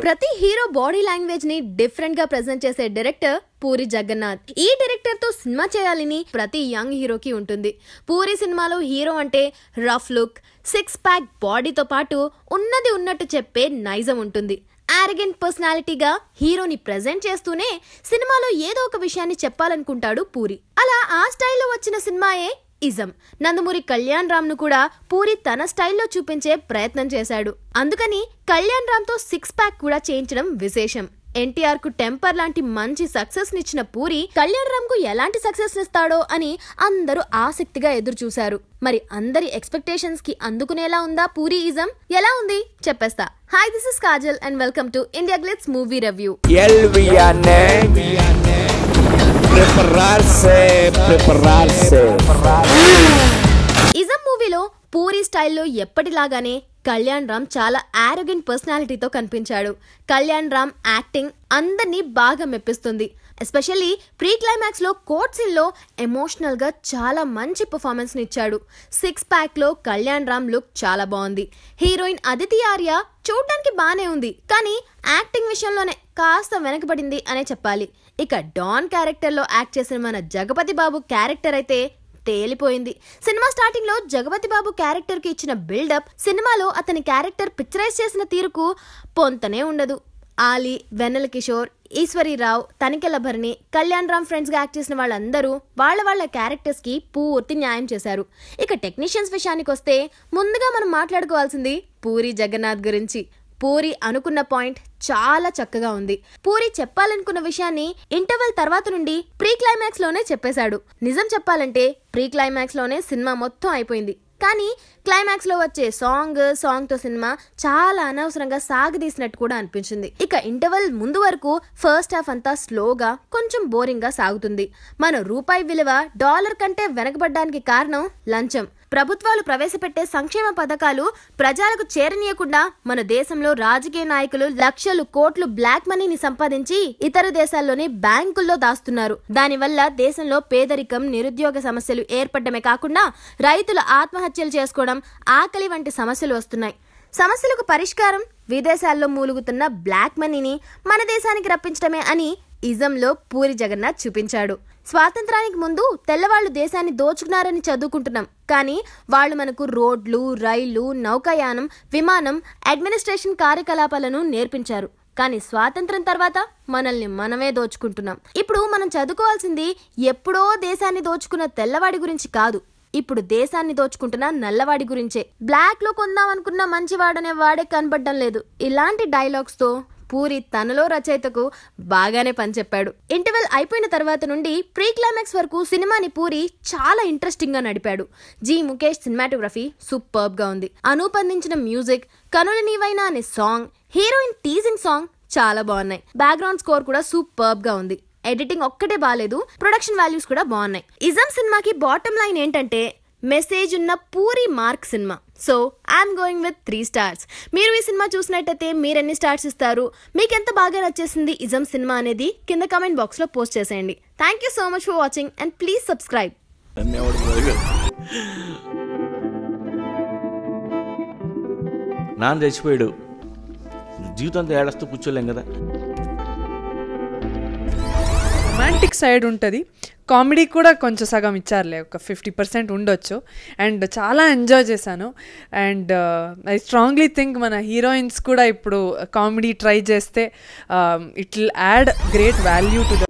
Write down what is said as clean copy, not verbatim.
ప్రతి hero body language ని different గా ప్రెజెంట్ చేసే డైరెక్టర్ పూరి జగన్నాథ్. ఈ డైరెక్టర్ తో సినిమా చేయాలని ప్రతి యంగ్ హీరోకి ఉంటుంది. పూరి సినిమాలో హీరో అంటే రఫ్ లుక్, సిక్స్ ప్యాక్ బాడీతో పాటు ఉన్నది ఉన్నట్టు చెప్పే నైజం ఉంటుంది. ఆరగెంట్ పర్సనాలిటీగా హీరోని ప్రెజెంట్ చేస్తూనే సినిమాలో ఏదో ఒక విషయాన్ని చెప్పాలనుకుంటాడు పూరి. అలా ఆ స్టైల్లో వచ్చిన సినిమాయే ఇజం. నందమూరి కళ్యాణ్ రామ్ ను కూడా పూరి తన స్టైల్లో చూపించే ప్రయత్నం చేశాడు. అందుకని కళ్యాణ్ రామ్ తో సిక్స్ ప్యాక్ కూడా చేయించడం విశేషం. ఎన్టీఆర్ కు టెంపర్ లాంటి మంచి సక్సెస్ నిచ్చిన పూరి కళ్యాణ్ రామ్ కు ఎలాంటి సక్సెస్ ఇస్తాడో అని అందరూ ఆసక్తిగా ఎదురు చూశారు. మరి అందరి ఎక్స్పెక్టేషన్స్ కి అందుకునేలా ఉందా పూరి ఇజం? ఎలా ఉంది చెప్పేస్తా. Hi, this is Kajal and welcome to India glitz movie review. Ism మూవీలో పూరి స్టైల్లో ఎప్పటిలాగానే కళ్యాణ్ రామ్ చాలా ఆరోగెంట్ పర్సనాలిటీతో కనిపించాడు. కళ్యాణ్ రామ్ యాక్టింగ్ అందరినీ బాగా మెప్పిస్తుంది. ఎస్పెషల్లీ ప్రీ క్లైమాక్స్ లో కోర్ట్ సీన్ లో ఎమోషనల్ గా చాలా మంచి పర్ఫార్మెన్స్ ని ఇచ్చాడు. సిక్స్ ప్యాక్ లో కళ్యాణ్ రామ్ లుక్ చాలా బాగుంది. హీరోయిన్ అదితి ఆర్య చూడడానికి బానే ఉంది, కానీ యాక్టింగ్ విషయంలోనే కాస్త వెనకబడింది అనే చెప్పాలి. ఇక డాన్ క్యారెక్టర్ లో యాక్ట్ చేసిన మన జగపతి బాబు క్యారెక్టర్ అయితే తేలిపోయింది. సినిమా స్టార్టింగ్ లో జగపతి బాబు క్యారెక్టర్ కి ఇచ్చిన బిల్డప్ సినిమాలో అతని క్యారెక్టర్ పిక్చరైజ్ చేసిన తీరుకు పొంతనే ఉండదు. ఆలీ, వెన్నెల కిషోర్, ఈశ్వరీరావు, తనికెల భరణి, కళ్యాణ్ రామ్ ఫ్రెండ్స్ గా యాక్ట్ చేసిన వాళ్ళందరూ వాళ్ళ క్యారెక్టర్స్ కి పూర్తి న్యాయం చేశారు. ఇక టెక్నీషియన్స్ విషయానికి వస్తే ముందుగా మనం మాట్లాడుకోవాల్సింది పూరి జగన్నాథ్ గురించి. పూరి అనుకున్న పాయింట్ చాలా చక్కగా ఉంది. పూరి చెప్పాలనుకున్న విషయాన్ని ఇంటర్వెల్ తర్వాత నుండి ప్రీ క్లైమాక్స్ లోనే చెప్పేశాడు. నిజం చెప్పాలంటే ప్రీ క్లైమాక్స్ లోనే సినిమా మొత్తం అయిపోయింది, కానీ క్లైమాక్స్ లో వచ్చే సాంగ్ తో సినిమా చాలా అనవసరంగా సాగదీసినట్టు కూడా అనిపించింది. ఇక ఇంటర్వెల్ ముందు వరకు ఫస్ట్ హాఫ్ అంతా స్లోగా కొంచెం బోరింగ్ గా సాగుతుంది. మన రూపాయి విలువ డాలర్ కంటే వెనకబడ్డానికి కారణం లంచం. ప్రభుత్వాలు ప్రవేశపెట్టే సంక్షేమ పథకాలు ప్రజలకు చేరనీయకుండా మన దేశంలో రాజకీయ నాయకులు లక్షలు కోట్లు బ్లాక్ మనీని సంపాదించి ఇతర దేశాల్లోని బ్యాంకుల్లో దాస్తున్నారు. దానివల్ల దేశంలో పేదరికం, నిరుద్యోగ సమస్యలు ఏర్పడమే కాకుండా రైతులు ఆత్మహత్యలు చేసుకోవడం, ఆకలి వంటి సమస్యలు వస్తున్నాయి. సమస్యలకు పరిష్కారం విదేశాల్లో మూలుగుతున్న బ్లాక్ మనీని మన దేశానికి రప్పించడమే అని ఇజంలో పూరి జగన్నాథ్ చూపించాడు. స్వాతంత్రానికి ముందు తెల్లవాళ్లు దేశాన్ని దోచుకున్నారని చదువుకుంటున్నాం, కానీ వాళ్ళు మనకు రోడ్లు, రైళ్లు, నౌకాయానం, విమానం, అడ్మినిస్ట్రేషన్ కార్యకలాపాలను నేర్పించారు. కానీ స్వాతంత్రం తర్వాత మనల్ని మనమే దోచుకుంటున్నాం. ఇప్పుడు మనం చదువుకోవాల్సింది ఎప్పుడో దేశాన్ని దోచుకున్న తెల్లవాడి గురించి కాదు, ఇప్పుడు దేశాన్ని దోచుకుంటున్న నల్లవాడి గురించే. బ్లాక్ లో కొందామనుకున్న మంచివాడనే వాడే కనబడ్డం లేదు. ఇలాంటి డైలాగ్స్ తో పూరి తనలో రచయితకు బాగానే పనిచెప్పాడు. ఇంటర్వెల్ అయిపోయిన తర్వాత నుండి ప్రీ క్లైమాక్స్ వరకు సినిమాని పూరి చాలా ఇంట్రెస్టింగ్ గా నడిపాడు. జి ముఖేష్ సినిమాటోగ్రఫీ సూపర్బ్ గా ఉంది. అనూప్ అందించిన మ్యూజిక్, కనుల నీవైనా అనే సాంగ్, హీరోయిన్ టీజింగ్ సాంగ్ చాలా బాగున్నాయి. బ్యాక్గ్రౌండ్ స్కోర్ కూడా సూపర్బ్ గా ఉంది. ఎడిటింగ్ ఒక్కటే బాలేదు, ప్రొడక్షన్ వాల్యూస్ కూడా బాగున్నాయి. ఇజం సినిమాకి బాటమ్ లైన్ ఏంటంటే మెసేజ్ ఉన్న puri mark cinema. So I'm going with 3 stars. మీరు ఈ సినిమా చూసినట్టయితే మీరెన్ని స్టార్స్ ఇస్తారు? మీకు ఎంత బాగా నచ్చేసింది ఇజం సినిమా అనేది కింద కామెంట్ బాక్స్ లో పోస్ట్ చేసేయండి. Thank you so much for watching and please subscribe. నాన్న చచ్చిపోయాడు, జీవితంతో ఏడస్తూ కూర్చోలేం కదా. రొమాంటిక్ సైడ్ ఉంటుంది, కామెడీ కూడా కొంచెం సగం ఇచ్చారులే, ఒక 50% ఉండొచ్చు. అండ్ చాలా ఎంజాయ్ చేశాను. అండ్ ఐ స్ట్రాంగ్లీ థింక్ మన హీరోయిన్స్ కూడా ఇప్పుడు కామెడీ ట్రై చేస్తే it will add great value to the